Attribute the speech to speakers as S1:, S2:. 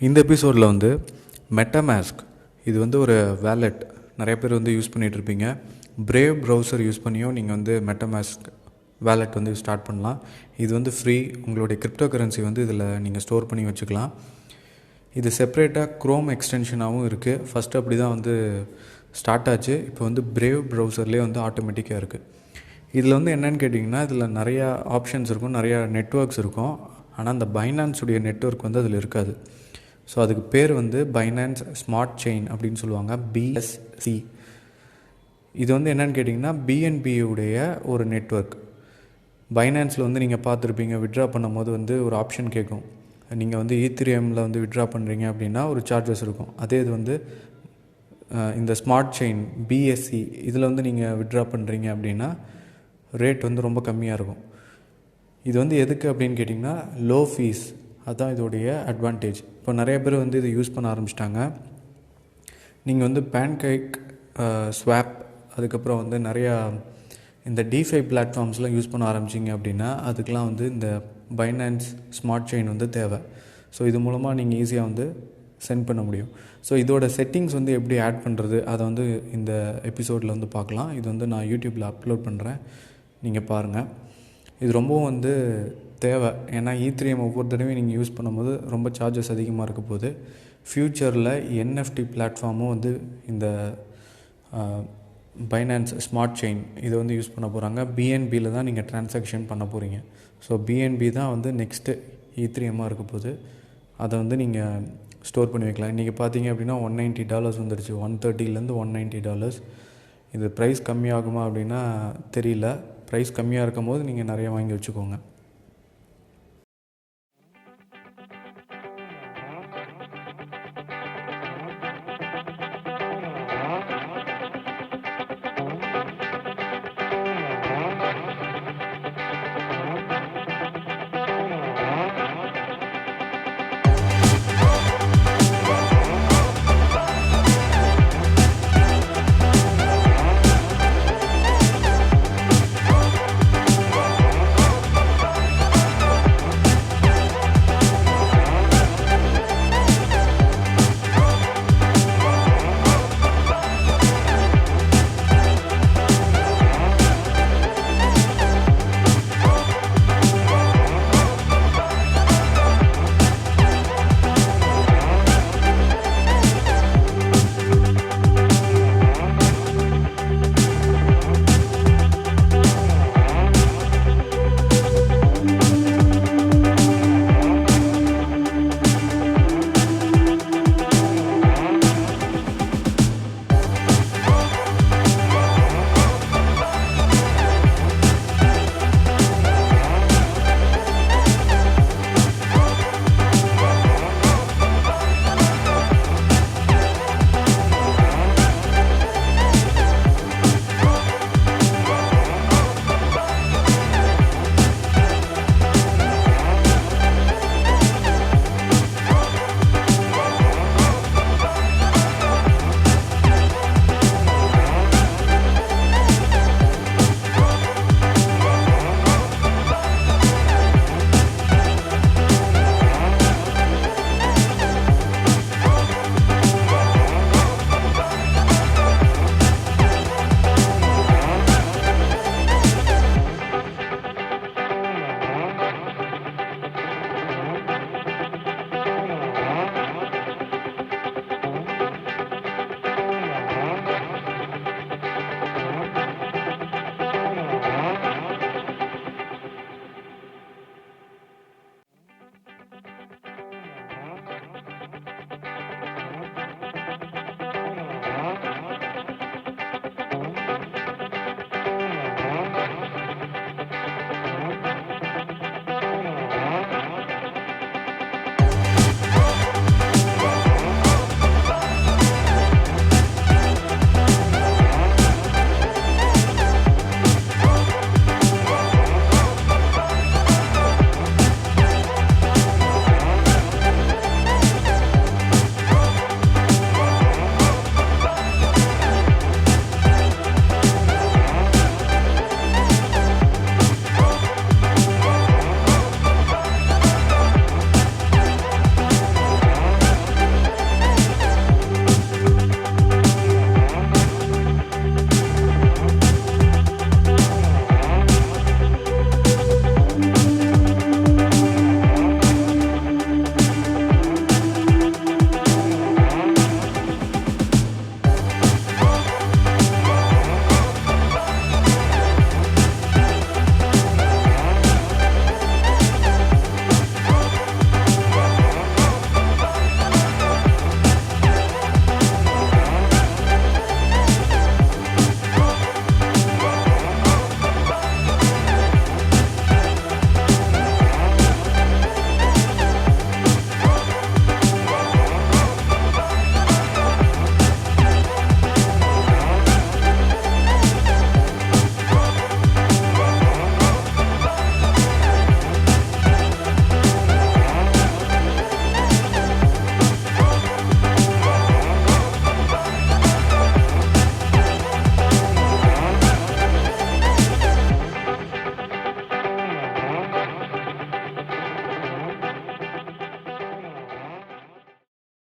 S1: இந்த எபிசோடில் வந்து மெட்டமாஸ்க் இது வந்து ஒரு வேலெட். நிறைய பேர் வந்து யூஸ் பண்ணிகிட்ருப்பீங்க. பிரேவ் ப்ரௌசர் யூஸ் பண்ணியும் நீங்கள் வந்து மெட்டமாஸ்க் வேலெட் வந்து ஸ்டார்ட் பண்ணலாம். இது வந்து ஃப்ரீ. உங்களுடைய கிரிப்டோ-கரன்சி வந்து இதில் நீங்கள் ஸ்டோர் பண்ணி வச்சுக்கலாம். இது செப்ரேட்டாக க்ரோம் எக்ஸ்டென்ஷனாகவும் இருக்குது. ஃபஸ்ட்டு அப்படி தான் வந்து ஸ்டார்ட் ஆச்சு. இப்போ வந்து பிரேவ் ப்ரௌசர்லேயே வந்து ஆட்டோமேட்டிக்காக இருக்குது. இதில் வந்து என்னென்னு கேட்டிங்கன்னா, இதில் நிறையா ஆப்ஷன்ஸ் இருக்கும், நிறையா நெட்வொர்க்ஸ் இருக்கும். ஆனால் அந்த பைனான்ஸுடைய நெட்வொர்க் வந்து அதில் இருக்காது. ஸோ அதுக்கு பேர் வந்து பைனான்ஸ் ஸ்மார்ட் செயின் அப்படின்னு சொல்லுவாங்க, BSC. இது வந்து என்னென்னு கேட்டிங்கன்னா, பிஎன்பியுடைய ஒரு நெட்வொர்க். பைனான்ஸில் வந்து நீங்கள் பார்த்துருப்பீங்க, விட்ரா பண்ணும் போது வந்து ஒரு ஆப்ஷன் கேட்கும். நீங்கள் வந்து ஈத்திரியமில் வந்து விட்ரா பண்ணுறீங்க அப்படின்னா ஒரு சார்ஜஸ் இருக்கும். அதே இது வந்து இந்த ஸ்மார்ட் செயின் BSC இதில் வந்து நீங்கள் விட்ரா பண்ணுறீங்க அப்படின்னா ரேட் வந்து ரொம்ப கம்மியாக இருக்கும். இது வந்து எதுக்கு அப்படின்னு கேட்டிங்கன்னா, லோ ஃபீஸ். அதுதான் இதோடைய அட்வான்டேஜ். இப்போ நிறைய பேர் வந்து இதை யூஸ் பண்ண ஆரம்பிச்சிட்டாங்க. நீங்கள் வந்து பேன்கேக், ஸ்வாப், அதுக்கப்புறம் வந்து நிறையா இந்த டிஃபை பிளாட்ஃபார்ம்ஸ்லாம் யூஸ் பண்ண ஆரம்பிச்சிங்க அப்படின்னா அதுக்கெலாம் வந்து இந்த பைனான்ஸ் ஸ்மார்ட் செயின் வந்து தேவை. ஸோ இது மூலமாக நீங்கள் ஈஸியாக வந்து சென்ட் பண்ண முடியும். ஸோ இதோட செட்டிங்ஸ் வந்து எப்படி ஆட் பண்ணுறது அதை வந்து இந்த எபிசோடில் வந்து பார்க்கலாம். இது வந்து நான் யூடியூப்பில் அப்லோட் பண்ணுறேன், நீங்கள் பாருங்கள். இது ரொம்பவும் வந்து தேவை. ஏன்னா ஈத்திரியம் ஒவ்வொரு தடவையும் நீங்கள் யூஸ் பண்ணும்போது ரொம்ப சார்ஜஸ் அதிகமாக இருக்க போது. ஃப்யூச்சரில் NFT பிளாட்ஃபார்மும் வந்து இந்த பைனான்ஸ் ஸ்மார்ட் செயின் இதை வந்து யூஸ் பண்ண போகிறாங்க. BNBயில் தான் நீங்கள் ட்ரான்சாக்ஷன் பண்ண போகிறீங்க. ஸோ BNB தான் வந்து நெக்ஸ்ட்டு ஈத்திரியமாக இருக்க போது. அதை வந்து நீங்கள் ஸ்டோர் பண்ணி வைக்கலாம். இன்றைக்கி பார்த்தீங்க அப்படின்னா $190 வந்துடுச்சு. $130 $190. இது ப்ரைஸ் கம்மியாகுமா அப்படின்னா தெரியல. ப்ரைஸ் கம்மியாக இருக்கும் போது நீங்கள் நிறைய வாங்கி வச்சுக்கோங்க.